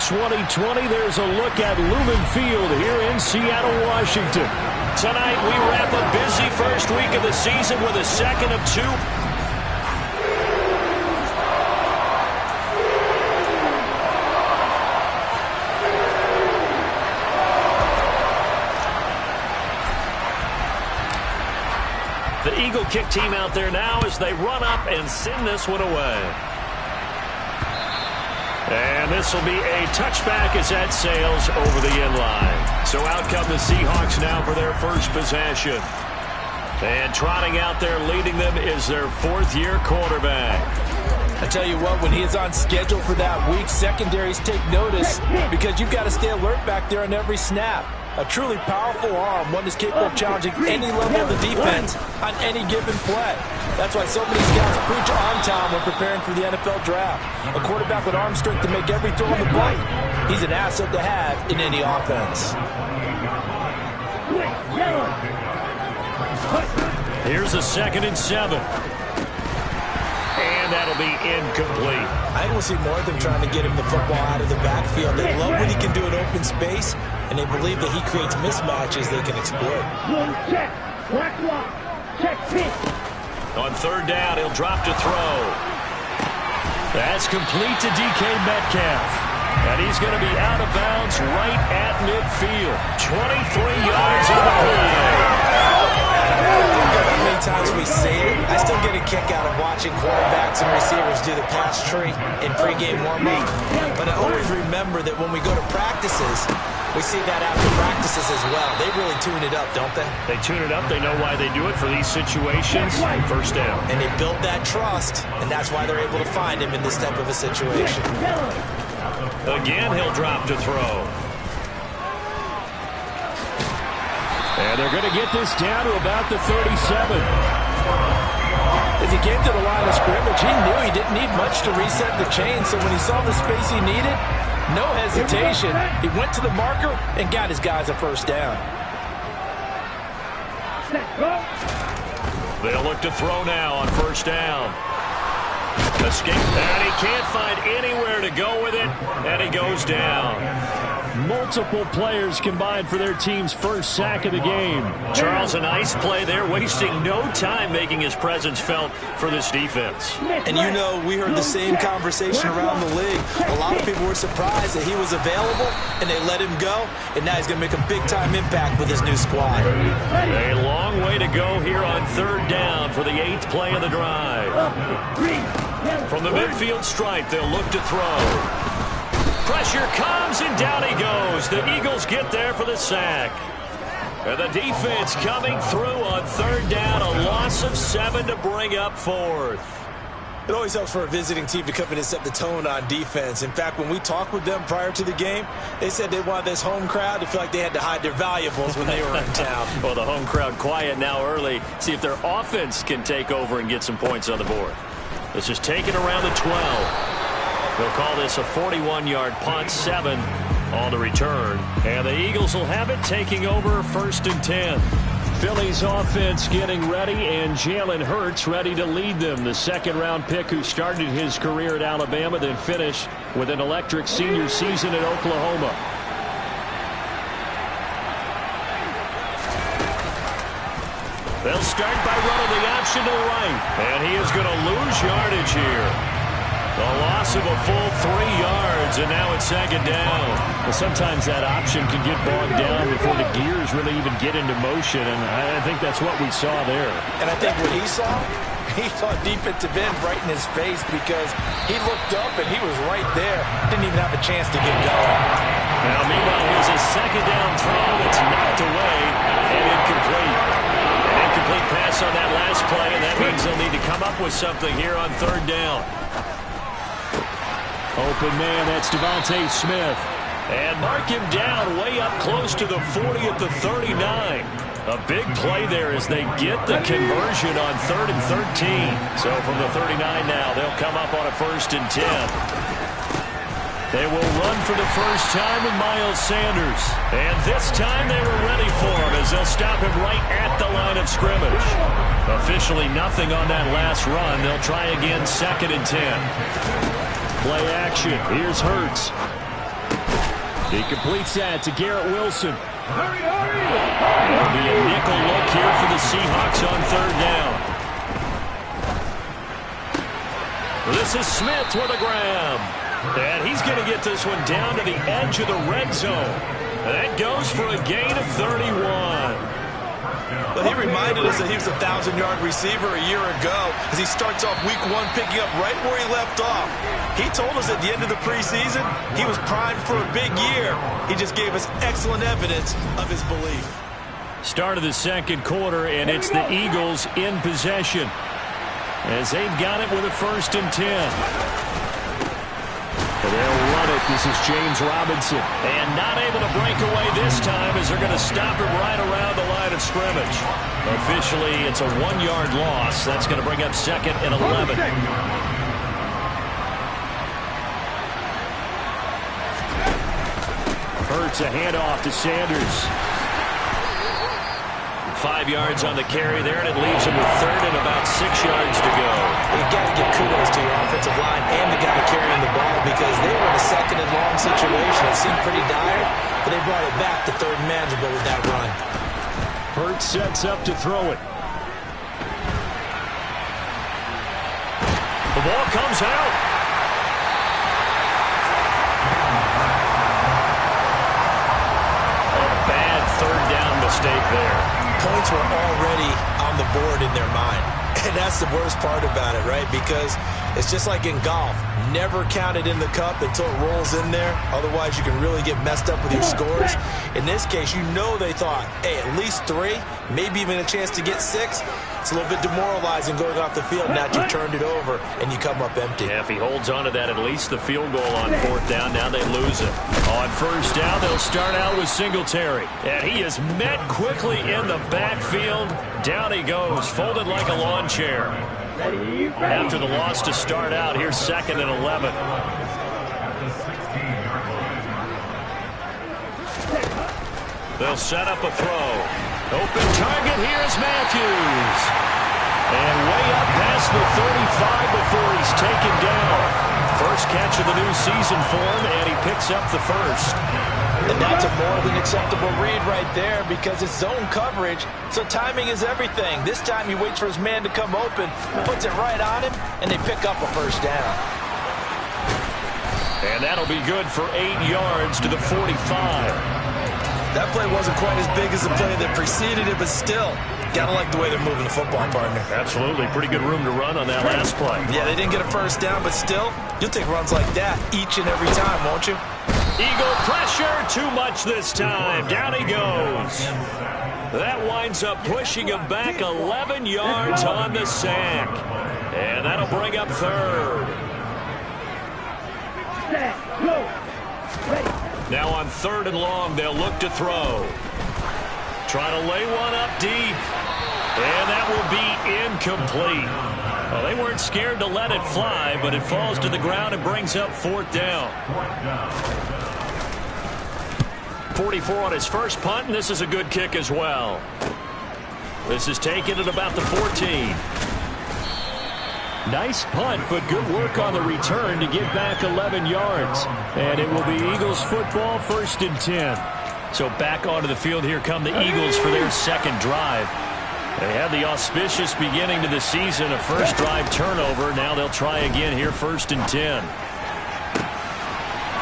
2020, there's a look at Lumen Field here in Seattle, Washington. Tonight, we wrap a busy first week of the season with a second of two. The Eagle kick team out there now as they run up and send this one away. And this will be a touchback as that sails over the end line. So out come the Seahawks now for their first possession. And trotting out there leading them is their fourth-year quarterback. I tell you what, when he is on schedule for that week, secondaries take notice because you've got to stay alert back there on every snap. A truly powerful arm, one that's capable of challenging any level of the defense on any given play. That's why so many scouts preach arm talent when preparing for the NFL draft. A quarterback with arm strength to make every throw on the ball. He's an asset to have in any offense. Here's a 2nd and 7. And that'll be incomplete. I will see more of them trying to get him the football out of the backfield. They love what he can do in open space, and they believe that he creates mismatches they can exploit. On 3rd down, he'll drop to throw. That's complete to DK Metcalf. And he's going to be out of bounds right at midfield. 23 yards on the play. How many times we say it, I still get a kick out of watching quarterbacks and receivers do the pass tree in pregame warm-up. But I always remember that when we go to practices, we see that after practices as well. They really tune it up, don't they? They tune it up. They know why they do it for these situations. First down. And they build that trust, and that's why they're able to find him in this type of a situation. Again, he'll drop to throw. And they're going to get this down to about the 37. As he came to the line of scrimmage, he knew he didn't need much to reset the chain, so when he saw the space he needed, no hesitation. He went to the marker and got his guys a first down. They'll look to throw now on 1st down. Escape, and he can't find anywhere to go with it, and he goes down. Multiple players combined for their team's first sack of the game. Charles, a nice play there, wasting no time making his presence felt for this defense. And you know, we heard the same conversation around the league. A lot of people were surprised that he was available, and they let him go, and now he's going to make a big-time impact with his new squad. A long way to go here on 3rd down for the 8th play of the drive. From the midfield stripe, they'll look to throw. Pressure comes, and down he goes. The Eagles get there for the sack. And the defense coming through on 3rd down. A loss of 7 to bring up 4th. It always helps for a visiting team to come in and set the tone on defense. In fact, when we talked with them prior to the game, they said they wanted this home crowd to feel like they had to hide their valuables when they were in town. Well, the home crowd quiet now early. See if their offense can take over and get some points on the board. This is taken around the 12. They'll call this a 41-yard punt, 7 on the return. And the Eagles will have it, taking over 1st and 10. Philly's offense getting ready, and Jalen Hurts ready to lead them. The 2nd-round pick who started his career at Alabama, then finished with an electric senior season at Oklahoma. They'll start by running the option to the right. And he is going to lose yardage here. The loss of a full 3 yards, and now it's 2nd down. Well, sometimes that option can get bogged down before the gears really even get into motion, and I think that's what we saw there. And I think what he saw defensive end right in his face because he looked up and he was right there. Didn't even have a chance to get going. Now, meanwhile, here's a 2nd down throw that's knocked away and incomplete. An incomplete pass on that last play, and that means they'll need to come up with something here on 3rd down. Open man, that's Devontae Smith. And mark him down way up close to the 40 at the 39. A big play there as they get the conversion on 3rd and 13. So from the 39 now, they'll come up on a 1st and 10. They will run for the first time with Miles Sanders. And this time they were ready for him as they'll stop him right at the line of scrimmage. Officially nothing on that last run. They'll try again 2nd and 10. Play action. Here's Hurts. He completes that to Garrett Wilson. It'll be a nickel look here for the Seahawks on third down. This is Smith with a grab. And he's going to get this one down to the edge of the red zone. That goes for a gain of 31. Well, he reminded us that he was a 1,000-yard receiver a year ago as he starts off week 1 picking up right where he left off. He told us at the end of the preseason he was primed for a big year. He just gave us excellent evidence of his belief. Start of the second quarter, and it's the Eagles in possession as they've got it with a 1st and 10. They'll run it. This is James Robinson. And not able to break away this time as they're going to stop him right around the line of scrimmage. Officially, it's a 1-yard loss. That's going to bring up 2nd and 11. Hurts a handoff to Sanders. 5 yards on the carry there, and it leaves him with 3rd and about 6 yards to go. You've got to give kudos to your offensive line and the guy carrying the ball because they were in a 2nd and long situation. It seemed pretty dire, but they brought it back to 3rd and manageable with that run. Hurts sets up to throw it. The ball comes out. A bad 3rd down mistake there. Points were already on the board in their mind. And that's the worst part about it, right? Because it's just like in golf. Never count it in the cup until it rolls in there. Otherwise, you can really get messed up with your scores. In this case, you know they thought, hey, at least 3, maybe even a chance to get 6. It's a little bit demoralizing going off the field. Now you've turned it over, and you come up empty. Yeah, if he holds on to that, at least the field goal on 4th down. Now they lose it. On 1st down, they'll start out with Singletary. And he is met quickly in the backfield. Down he goes, folded like a lawn chair. After the loss to start out, here's 2nd and 11. They'll set up a throw. Open target, here's Matthews. And way up past the 35 before he's taken down. First catch of the new season for him, and he picks up the 1st. And that's a more than acceptable read right there because it's zone coverage, so timing is everything. This time he waits for his man to come open, puts it right on him, and they pick up a 1st down. And that'll be good for 8 yards to the 45. That play wasn't quite as big as the play that preceded it, but still, gotta like the way they're moving the football, partner. Absolutely. Pretty good room to run on that last play. Yeah, they didn't get a 1st down, but still, you'll take runs like that each and every time, won't you? Eagle pressure, too much this time. Down he goes. That winds up pushing him back 11 yards on the sack. And that'll bring up 3rd. Now on 3rd and long, they'll look to throw. Try to lay one up deep. And that will be incomplete. Well, they weren't scared to let it fly, but it falls to the ground and brings up 4th down. 44 on his first punt, and this is a good kick as well. This is taken at about the 14. Nice punt, but good work on the return to get back 11 yards. And it will be Eagles football, 1st and 10. So back onto the field, here come the Eagles for their 2nd drive. They had the auspicious beginning to the season, a 1st drive turnover. Now they'll try again here, 1st and 10.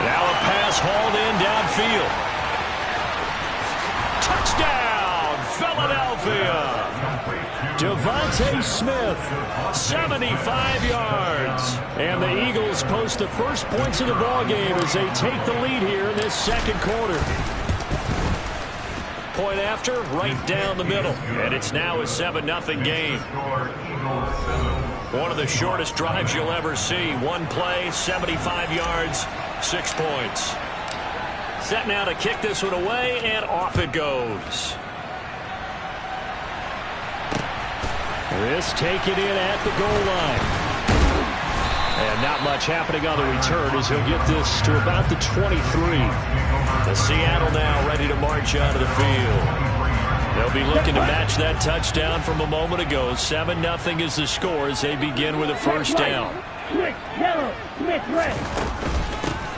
Now a pass hauled in downfield. Touchdown, Philadelphia! Devontae Smith, 75 yards. And the Eagles post the first points of the ballgame as they take the lead here in this 2nd quarter. Point after, right down the middle. And it's now a 7-0 game. One of the shortest drives you'll ever see. One play, 75 yards, 6 points. Set now to kick this one away, and off it goes. This taken in at the goal line. And not much happening on the return as he'll get this to about the 23. The Seattle now ready to march out of the field. They'll be looking to match that touchdown from a moment ago. 7-0 is the score as they begin with a 1st down. Switch yellow, Smith red.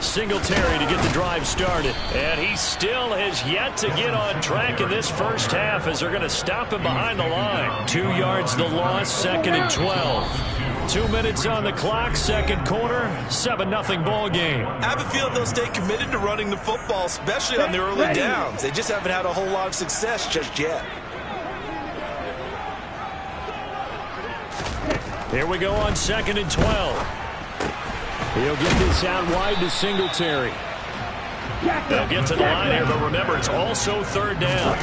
Singletary to get the drive started. And he still has yet to get on track in this first half as they're going to stop him behind the line. 2 yards the loss, 2nd and 12. 2 minutes on the clock, second quarter, 7-0 ball game. I have a feeling they'll stay committed to running the football, especially on the early downs. They just haven't had a whole lot of success just yet. Here we go on 2nd and 12. He'll get this out wide to Singletary. They'll get to the line here, but remember, it's also 3rd down.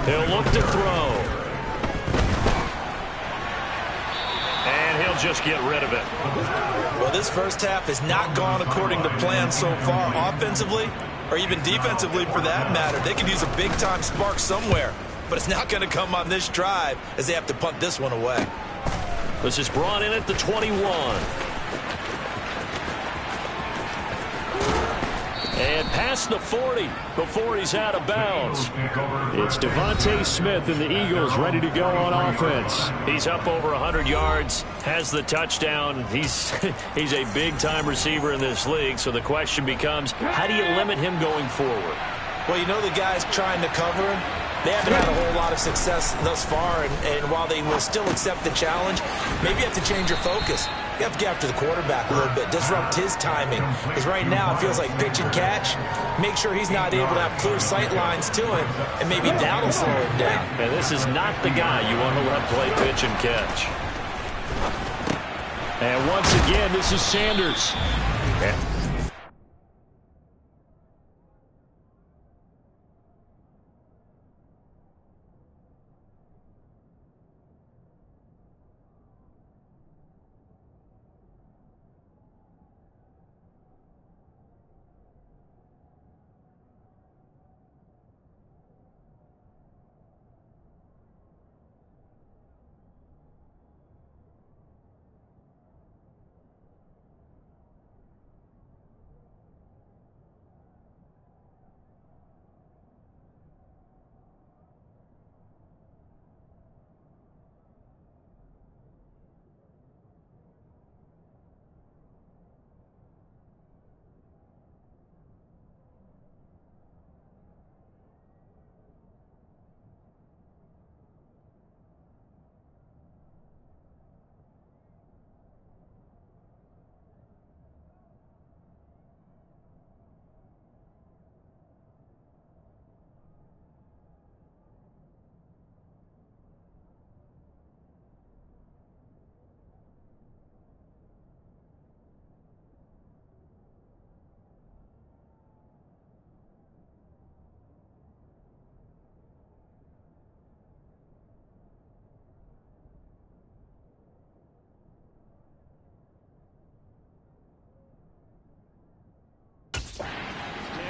He'll look to throw. And he'll just get rid of it. Well, this first half has not gone according to plan so far offensively, or even defensively for that matter. They could use a big-time spark somewhere, but it's not going to come on this drive as they have to punt this one away. This is brought in at the 21. And past the 40 before he's out of bounds. It's Devontae Smith and the Eagles ready to go on offense. He's up over 100 yards, has the touchdown. He's a big-time receiver in this league, so the question becomes, how do you limit him going forward? Well, you know the guys trying to cover him. They haven't had a whole lot of success thus far, and while they will still accept the challenge, maybe you have to change your focus. You have to get after the quarterback a little bit, disrupt his timing. Because right now it feels like pitch and catch. Make sure he's not able to have clear sight lines to him, and maybe that'll slow him down. And this is not the guy you want to let play pitch and catch. And once again, this is Sanders.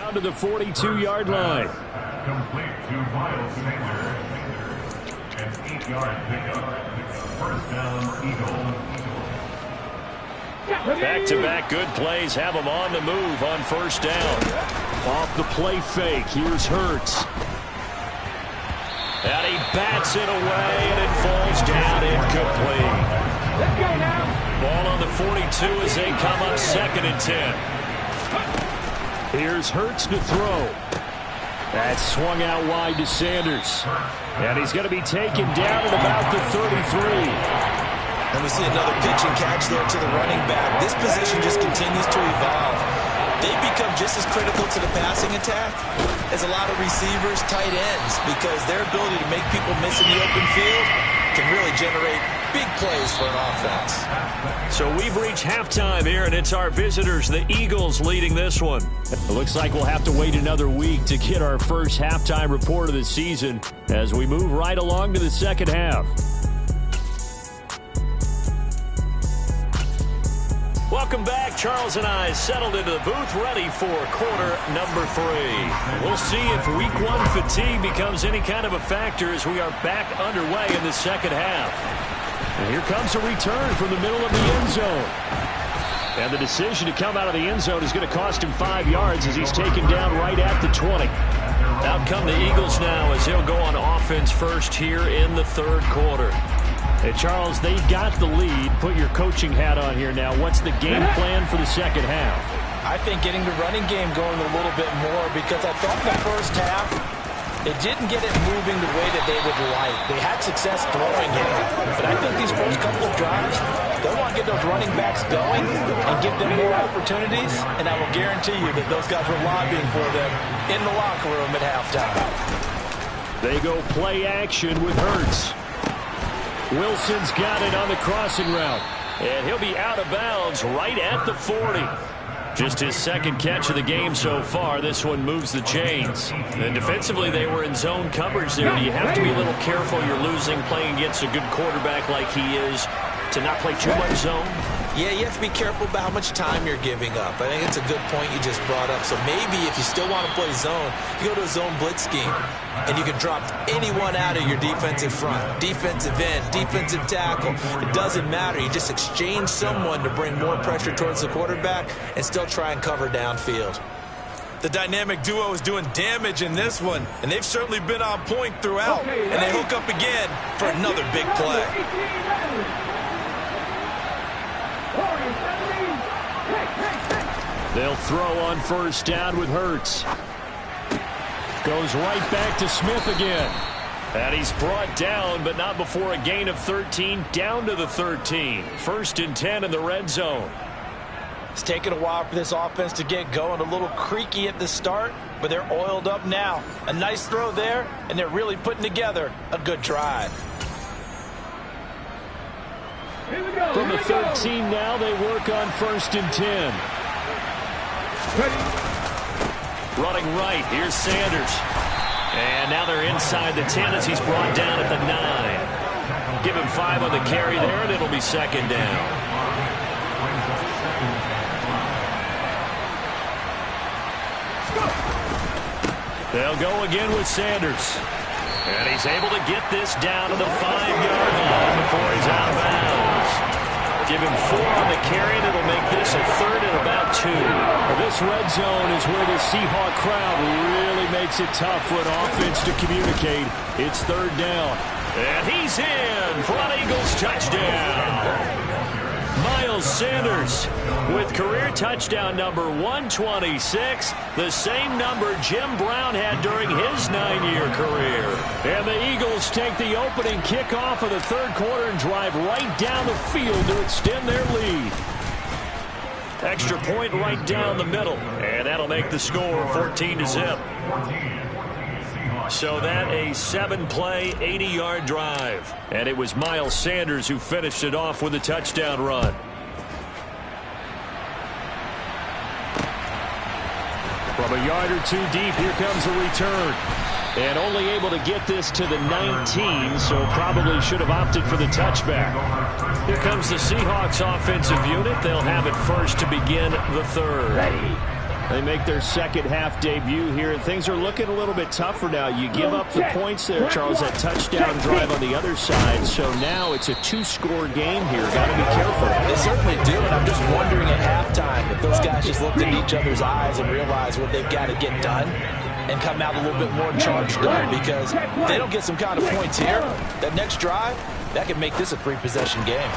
Down to the 42-yard line. Complete to Miles Sanders. An 8-yard pickup. First down, Eagles. Back-to-back good plays have them on the move on first down. Off the play fake, here's Hurts. And he bats it away, and it falls down incomplete. Let's go now. Ball on the 42 as they come up 2nd and 10. Here's Hurts to throw. That's swung out wide to Sanders. And he's going to be taken down at about the 33. And we see another pitch and catch there to the running back. This position just continues to evolve. They become just as critical to the passing attack as a lot of receivers, tight ends, because their ability to make people miss in the open field can really generate big plays for an offense. So we've reached halftime here, and it's our visitors, the Eagles, leading this one. It looks like we'll have to wait another week to get our first halftime report of the season as we move right along to the second half. Welcome back. Charles and I settled into the booth ready for quarter number 3. We'll see if week 1 fatigue becomes any kind of a factor as we are back underway in the second half. And here comes a return from the middle of the end zone. And the decision to come out of the end zone is going to cost him 5 yards as he's taken down right at the 20. Out come the Eagles now as they'll go on offense first here in the third quarter. Hey, Charles, they've got the lead. Put your coaching hat on here now. What's the game plan for the second half? I think getting the running game going a little bit more, because I thought in the first half they didn't get it moving the way that they would like. They had success throwing it, but I think these first couple of drives, they want to get those running backs going and give them more opportunities, and I will guarantee you that those guys were lobbying for them in the locker room at halftime. They go play action with Hurts. Wilson's got it on the crossing route. And he'll be out of bounds right at the 40. Just his second catch of the game so far. This one moves the chains. And defensively, they were in zone coverage there. You have to be a little careful. You're losing playing against a good quarterback like he is to not play too much zone. Yeah, you have to be careful about how much time you're giving up. I think it's a good point you just brought up. So maybe if you still want to play zone, you go to a zone blitz scheme, and you can drop anyone out of your defensive front, defensive end, defensive tackle. It doesn't matter. You just exchange someone to bring more pressure towards the quarterback and still try and cover downfield. The dynamic duo is doing damage in this one, and they've certainly been on point throughout. And they hook up again for another big play. They'll throw on first down with Hurts. Goes right back to Smith again. And he's brought down, but not before a gain of 13, down to the 13. 1st and 10 in the red zone. It's taken a while for this offense to get going. A little creaky at the start, but they're oiled up now. A nice throw there, and they're really putting together a good drive. From the 13 now, they work on 1st and 10. Running right, here's Sanders. And now they're inside the 10 as he's brought down at the 9. Give him 5 on the carry there, and it'll be 2nd down. They'll go again with Sanders. And he's able to get this down to the 5-yard line before he's out of bounds. Give him 4 on the carry, and it'll make this a 3rd and about 2. Well, this red zone is where the Seahawk crowd really makes it tough for an offense to communicate. It's 3rd down. And he's in for an Eagles touchdown. Miles Sanders with career touchdown number 126, the same number Jim Brown had during his 9-year career. And the Eagles take the opening kickoff of the 3rd quarter and drive right down the field to extend their lead. Extra point right down the middle, and that'll make the score 14-0. So that a 7-play, 80-yard drive. And it was Miles Sanders who finished it off with a touchdown run. From a yard or 2 deep, here comes a return. And only able to get this to the 19, so probably should have opted for the touchback. Here comes the Seahawks offensive unit. They'll have it first to begin the 3rd. They make their second half debut here, and things are looking a little bit tougher now. You give up the points there, Charles, that touchdown drive on the other side. So now it's a 2-score game here. Got to be careful. They certainly do, and I'm just wondering at halftime if those guys just looked in each other's eyes and realized what they've got to get done and come out a little bit more charged up, because if they don't get some kind of points here, that next drive, that could make this a 3-possession game.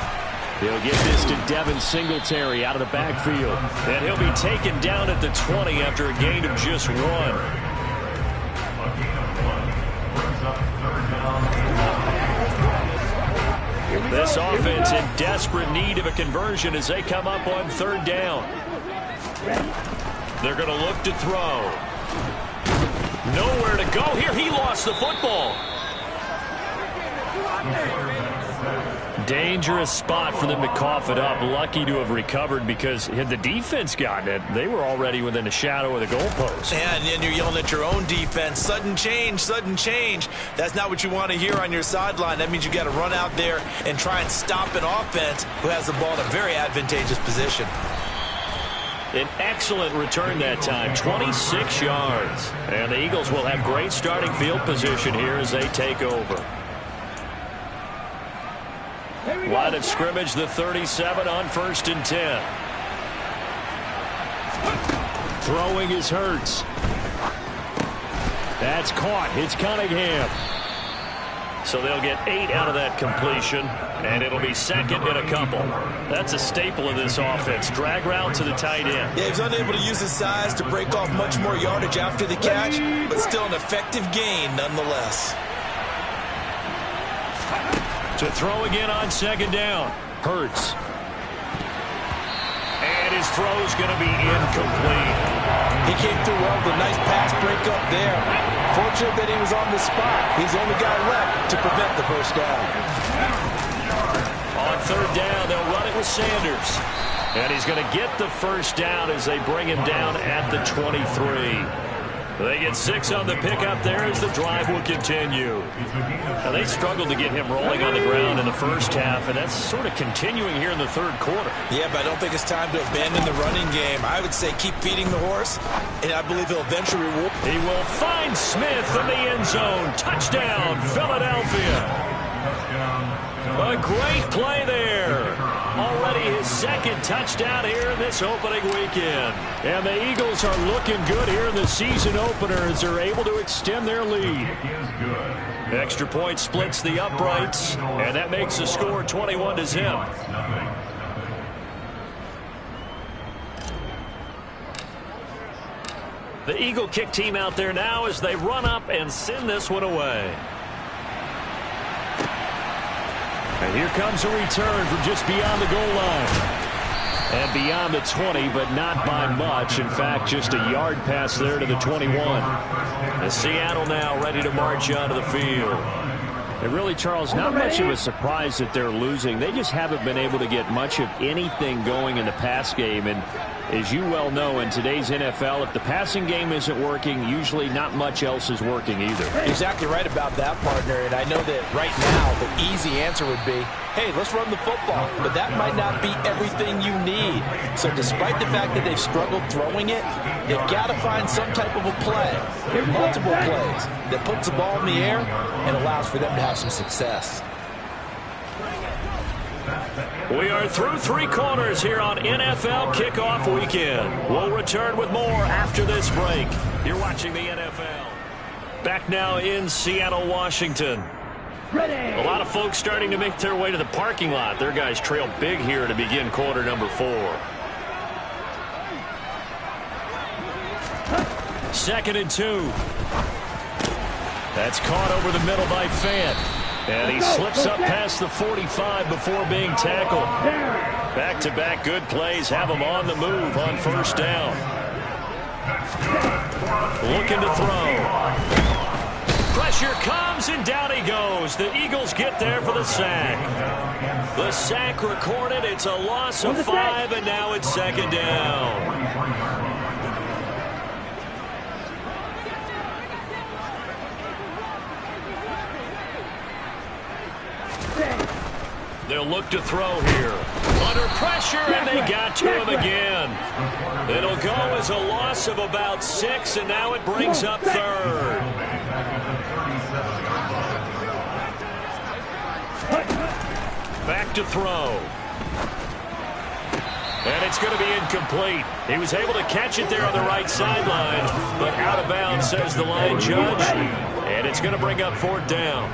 He'll get this to Devin Singletary out of the backfield. And he'll be taken down at the 20 after a gain of just 1. This offense in desperate need of a conversion as they come up on 3rd down. They're going to look to throw. Nowhere to go here. He lost the football. Dangerous spot for them to cough it up. Lucky to have recovered, because had the defense gotten it, they were already within a shadow of the goalpost. And you're yelling at your own defense. Sudden change, sudden change. That's not what you want to hear on your sideline. That means you got to run out there and try and stop an offense who has the ball in a very advantageous position. An excellent return that time, 26 yards. And the Eagles will have great starting field position here as they take over. Line of scrimmage, the 37 on 1st and 10. Throwing is Hurts. That's caught. It's Cunningham. So they'll get 8 out of that completion, and it'll be second and a couple. That's a staple of this offense. Drag route to the tight end. Yeah, he's unable to use his size to break off much more yardage after the catch, but still an effective gain nonetheless. To throw again on second down. Hurts. And his throw's going to be incomplete. He came through well with a nice pass break up there. Fortunate that he was on the spot. He's the only guy left to prevent the first down. On third down, they'll run it with Sanders. And he's going to get the first down as they bring him down at the 23. They get 6 on the pickup there as the drive will continue. Now, they struggled to get him rolling on the ground in the first half, and that's sort of continuing here in the third quarter. Yeah, but I don't think it's time to abandon the running game. I would say keep feeding the horse, and I believe he'll eventually reward. He will find Smith in the end zone. Touchdown, Philadelphia. A great play there. Already his second touchdown here in this opening weekend. And the Eagles are looking good here in the season opener as they're able to extend their lead. Extra point splits the uprights, and that makes the score 21-0. The Eagle kick team out there now as they run up and send this one away. And here comes a return from just beyond the goal line. And beyond the 20, but not by much. In fact, just a yard pass there to the 21. And Seattle now ready to march onto the field. And really, Charles, not much of a surprise that they're losing. They just haven't been able to get much of anything going in the pass game. And as you well know, in today's NFL, if the passing game isn't working, usually not much else is working either. Exactly right about that, partner. And I know that right now the easy answer would be, hey, let's run the football. But that might not be everything you need. So despite the fact that they've struggled throwing it, they've got to find some type of a play, multiple plays, that puts the ball in the air and allows for them to have some success. We are through 3 quarters here on NFL Kickoff Weekend. We'll return with more after this break. You're watching the NFL. Back now in Seattle, Washington. A lot of folks starting to make their way to the parking lot. Their guys trail big here to begin quarter number 4. 2nd and 2. That's caught over the middle by Fant. And he slips up past the 45 before being tackled. Back-to-back good plays have him on the move on first down. Looking to throw. Pressure comes, and down he goes. The Eagles get there for the sack. The sack recorded. It's a loss of 5, and now it's 2nd down. They'll look to throw here. Under pressure, and they got to him again. It'll go as a loss of about 6, and now it brings up 3rd. Back to throw. And it's going to be incomplete. He was able to catch it there on the right sideline, but out of bounds, says the line judge. And it's going to bring up 4th down.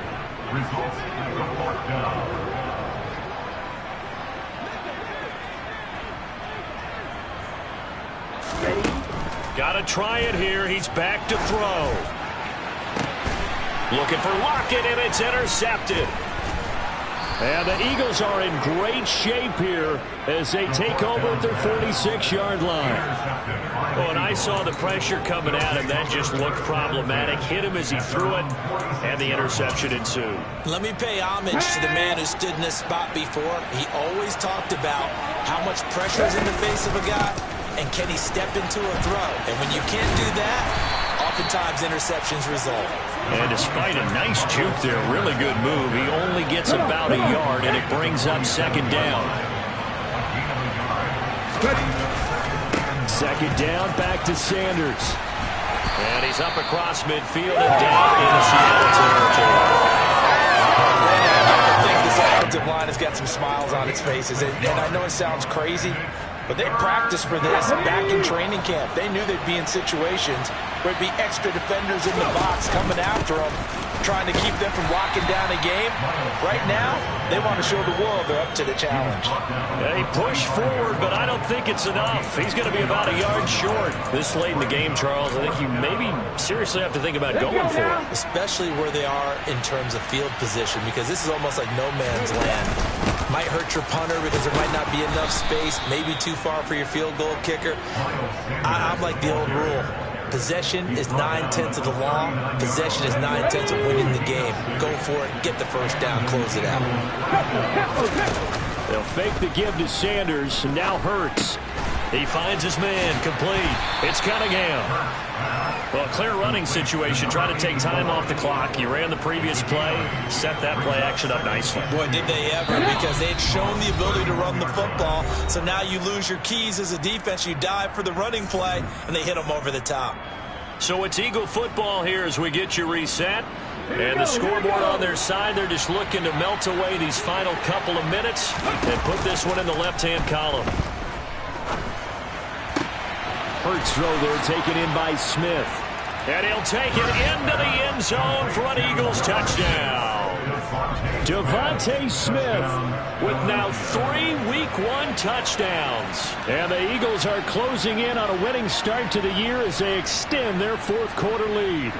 Got to try it here. He's back to throw. Looking for Lockett, and it's intercepted. And the Eagles are in great shape here as they take over at their 46-yard line. Oh, and I saw the pressure coming at him. That just looked problematic. Hit him as he threw it, and the interception ensued. Let me pay homage to the man who stood in this spot before. He always talked about how much pressure is in the face of a guy, and can he step into a throw. And when you can't do that, oftentimes interceptions result. And despite a nice juke there, really good move, he only gets about a yard, and it brings up 2nd down. 2nd down, back to Sanders. And he's up across midfield and down into Seattle territory. I think this offensive line has got some smiles on its faces, and I know it sounds crazy, but they practiced for this back in training camp. They knew they'd be in situations where it'd be extra defenders in the box coming after them, trying to keep them from locking down a game. Right now, they want to show the world they're up to the challenge. They push forward, but I don't think it's enough. He's going to be about a yard short. This late in the game, Charles, I think you maybe seriously have to think about going for it. Especially where they are in terms of field position, because this is almost like no man's land. Might hurt your punter because there might not be enough space, maybe too far for your field goal kicker. I'm like the old rule. Possession is 9/10 of the law. Possession is 9/10 of winning the game. Go for it, get the first down, close it out. They'll fake the give to Sanders, and now Hurts. He finds his man, complete. It's Cunningham. Well, clear running situation. Try to take time off the clock. You ran the previous play, set that play action up nicely. Boy, did they ever, because they had shown the ability to run the football. So now you lose your keys as a defense. You dive for the running play, and they hit them over the top. So it's Eagle football here as we get you reset. And the scoreboard on their side, they're just looking to melt away these final couple of minutes and put this one in the left-hand column. Hurts throw there, taken in by Smith. And he'll take it into the end zone for an Eagles touchdown. Devontae Smith with now 3 Week 1 touchdowns. And the Eagles are closing in on a winning start to the year as they extend their fourth quarter lead.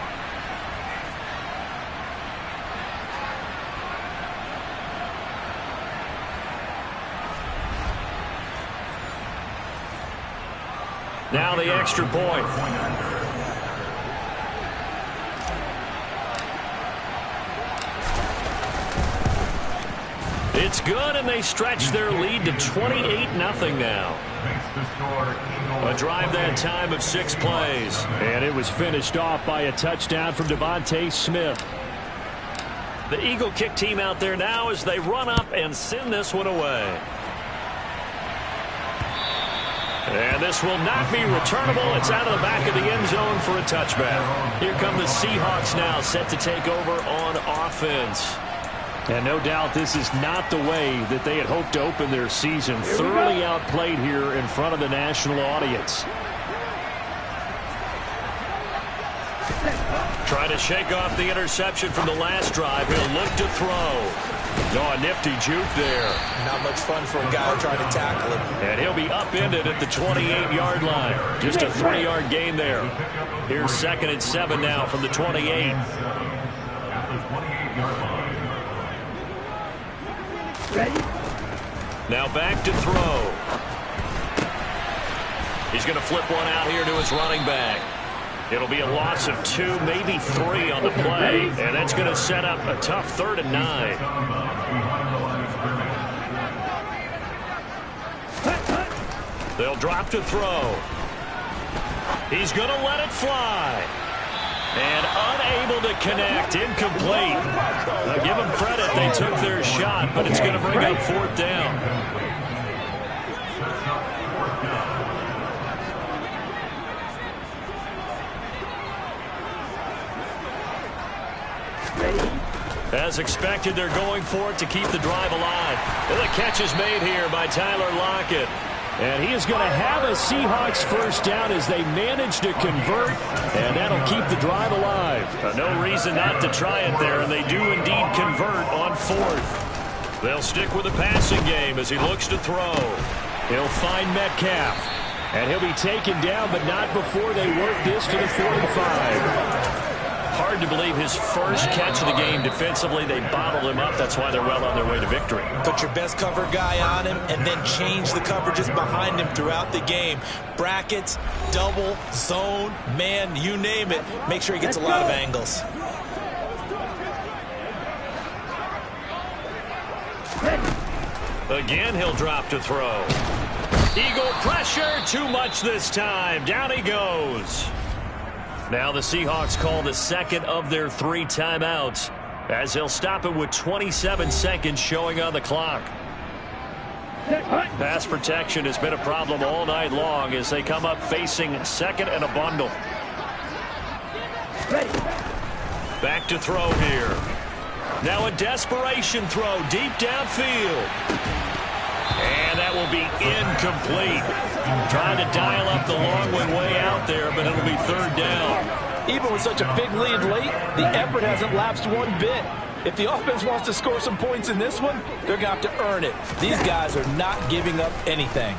Now the extra point. It's good, and they stretch their lead to 28-0 now. A drive that time of 6 plays. And it was finished off by a touchdown from Devontae Smith. The Eagle kick team out there now as they run up and send this one away. And this will not be returnable. It's out of the back of the end zone for a touchback. Here come the Seahawks now, set to take over on offense. And no doubt this is not the way that they had hoped to open their season. Thoroughly outplayed here in front of the national audience. Trying to shake off the interception from the last drive. He'll look to throw. Oh, a nifty juke there. Not much fun for a guy trying to tackle him. And he'll be upended at the 28-yard line. Just a 3-yard gain there. Here's 2nd and 7 now from the 28. Now back to throw. He's going to flip one out here to his running back. It'll be a loss of 2, maybe 3 on the play, and that's going to set up a tough 3rd and 9. They'll drop to throw. He's going to let it fly. And unable to connect, incomplete. Now give them credit, they took their shot, but it's going to bring up 4th down. As expected, they're going for it to keep the drive alive. And the catch is made here by Tyler Lockett. And he is going to have a Seahawks first down as they manage to convert, and that'll keep the drive alive. No reason not to try it there, and they do indeed convert on 4th. They'll stick with the passing game as he looks to throw. He'll find Metcalf, and he'll be taken down, but not before they work this to the 45. Hard to believe his first catch of the game defensively. They bottled him up. That's why they're well on their way to victory. Put your best cover guy on him and then change the coverages behind him throughout the game. Brackets, double, zone, man, you name it. Make sure he gets a lot of angles. Again, he'll drop to throw. Eagle pressure, too much this time. Down he goes. Now the Seahawks call the 2nd of their 3 timeouts as they'll stop it with 27 seconds showing on the clock. Pass protection has been a problem all night long as they come up facing 2nd and a bundle. Back to throw here. Now a desperation throw deep downfield. And that will be incomplete. Trying to dial up the long way out there, but it'll be 3rd down. Even with such a big lead late, the effort hasn't lapsed one bit. If the offense wants to score some points in this one, they're going to have to earn it. These guys are not giving up anything.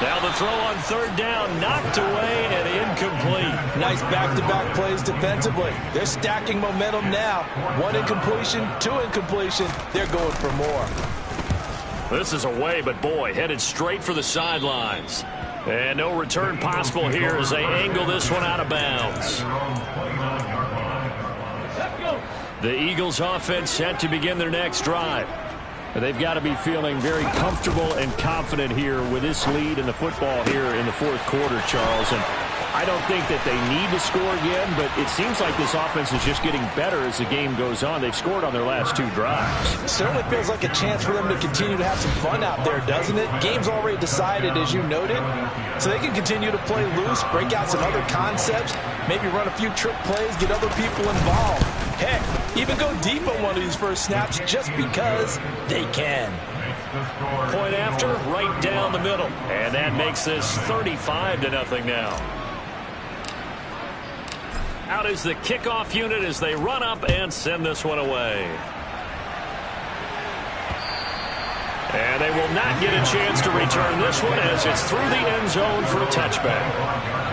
Now the throw on third down, knocked away and incomplete. Nice back-to-back plays defensively. They're stacking momentum now. 1 incompletion, 2 incompletion. They're going for more. This is away, but boy, headed straight for the sidelines. And no return possible here as they angle this one out of bounds. The Eagles offense set to begin their next drive. They've got to be feeling very comfortable and confident here with this lead in the football here in the fourth quarter, Charles. And I don't think that they need to score again, but it seems like this offense is just getting better as the game goes on. They've scored on their last 2 drives. It certainly feels like a chance for them to continue to have some fun out there, doesn't it? Game's already decided, as you noted, so they can continue to play loose, break out some other concepts, maybe run a few trick plays, get other people involved. Heck, even go deep on one of these first snaps just because they can. Point after, right down the middle. And that makes this 35-0 now. Out is the kickoff unit as they run up and send this one away. And they will not get a chance to return this one as it's through the end zone for a touchback.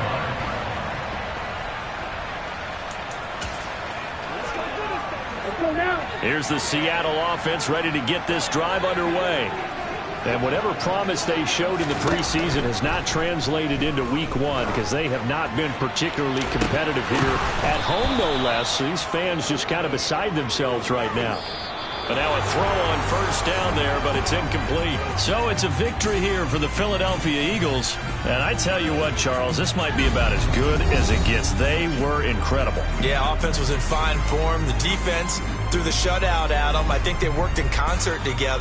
Here's the Seattle offense ready to get this drive underway. And whatever promise they showed in the preseason has not translated into week 1 because they have not been particularly competitive here at home, no less. So these fans just kind of beside themselves right now. But now a throw on first down there, but it's incomplete. So it's a victory here for the Philadelphia Eagles. And I tell you what, Charles, this might be about as good as it gets. They were incredible. Yeah, offense was in fine form. The defense threw the shutout at them. I think they worked in concert together.